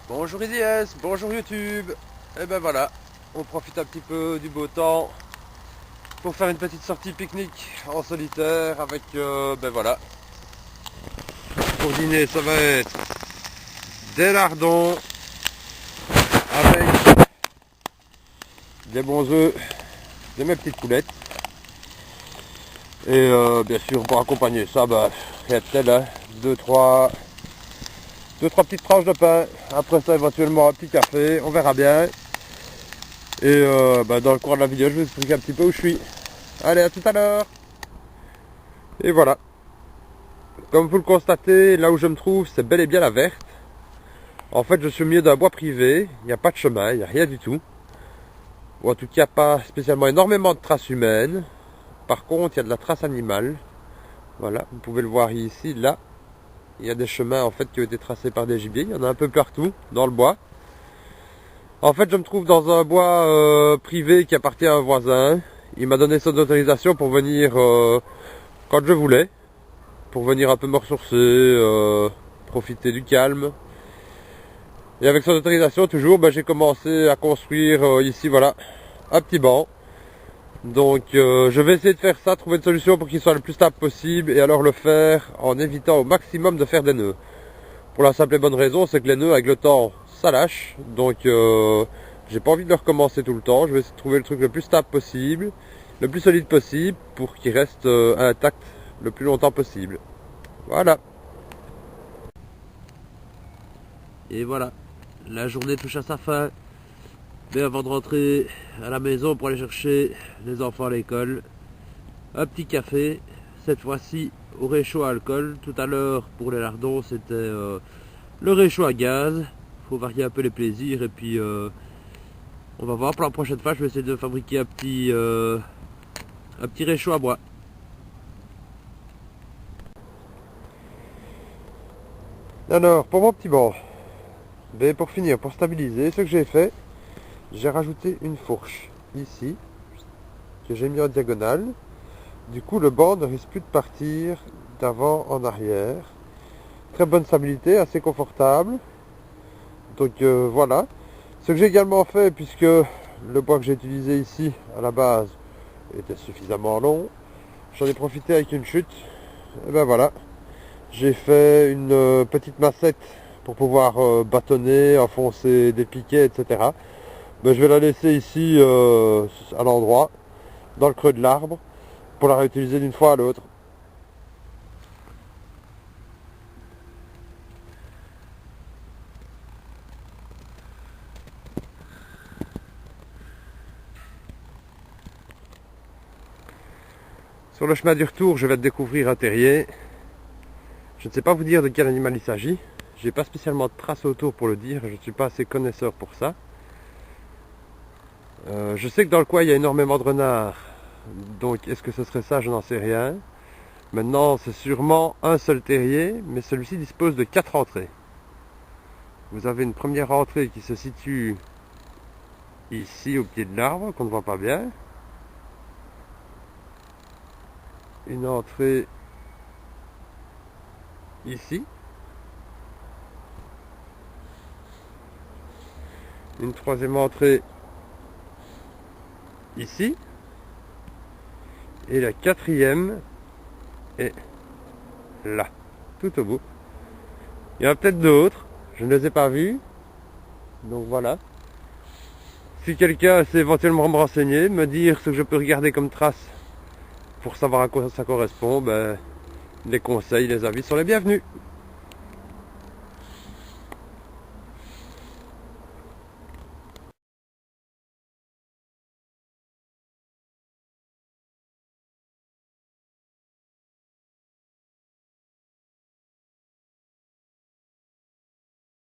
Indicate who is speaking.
Speaker 1: Bonjour IDS, bonjour YouTube. Et ben voilà, on profite un petit peu du beau temps pour faire une petite sortie pique-nique en solitaire avec, ben voilà. Pour dîner, ça va être des lardons avec des bons œufs de mes petites poulettes. Et bien sûr, pour accompagner ça, bah, rien de tel, hein, deux, trois petites tranches de pain. Après ça, éventuellement un petit café, on verra bien. Et bah, dans le cours de la vidéo, je vais vous expliquer un petit peu où je suis. Allez, à tout à l'heure. Et voilà. Comme vous le constatez, là où je me trouve, c'est bel et bien la verte. En fait, je suis au milieu d'un bois privé. Il n'y a pas de chemin, il n'y a rien du tout. Ou en tout cas, pas spécialement énormément de traces humaines. Par contre, il y a de la trace animale. Voilà, vous pouvez le voir ici, là. Il y a des chemins en fait qui ont été tracés par des gibiers. Il y en a un peu partout dans le bois. En fait, je me trouve dans un bois privé qui appartient à un voisin. Il m'a donné son autorisation pour venir quand je voulais. Pour venir un peu me ressourcer, profiter du calme. Et avec son autorisation, toujours, j'ai commencé à construire ici, voilà, un petit banc. Donc, je vais essayer de faire ça, trouver une solution pour qu'il soit le plus stable possible, et alors le faire en évitant au maximum de faire des nœuds. Pour la simple et bonne raison, c'est que les nœuds, avec le temps, ça lâche. Donc, j'ai pas envie de le recommencer tout le temps. Je vais essayer de trouver le truc le plus stable possible, le plus solide possible, pour qu'il reste intact le plus longtemps possible. Voilà. Et voilà, la journée touche à sa fin. Mais avant de rentrer à la maison pour aller chercher les enfants à l'école, un petit café, cette fois-ci au réchaud à alcool. Tout à l'heure, pour les lardons, c'était le réchaud à gaz. Faut varier un peu les plaisirs et puis on va voir pour la prochaine fois. Je vais essayer de fabriquer un petit réchaud à bois. Alors, pour mon petit banc, pour finir, pour stabiliser, ce que j'ai fait, j'ai rajouté une fourche ici, que j'ai mis en diagonale. Du coup, le banc ne risque plus de partir d'avant en arrière. Très bonne stabilité, assez confortable. Donc voilà. Ce que j'ai également fait, puisque le bois que j'ai utilisé ici à la base était suffisamment long, j'en ai profité avec une chute. Et ben voilà. J'ai fait une petite massette pour pouvoir bâtonner, enfoncer des piquets, etc. Je vais la laisser ici à l'endroit, dans le creux de l'arbre, pour la réutiliser d'une fois à l'autre. Sur le chemin du retour, je vais découvrir un terrier. Je ne sais pas vous dire de quel animal il s'agit. J'ai pas spécialement de traces autour pour le dire, je ne suis pas assez connaisseur pour ça. Je sais que dans le coin il y a énormément de renards, donc est-ce que ce serait ça, je n'en sais rien. Maintenant c'est sûrement un seul terrier, mais celui-ci dispose de 4 entrées. Vous avez une première entrée qui se situe ici au pied de l'arbre, qu'on ne voit pas bien. Une entrée ici. Une troisième entrée ici. Et la quatrième est là, tout au bout. Il y en a peut-être d'autres, je ne les ai pas vus. Donc voilà. Si quelqu'un sait éventuellement me renseigner, me dire ce que je peux regarder comme trace pour savoir à quoi ça correspond, les conseils, les avis sont les bienvenus.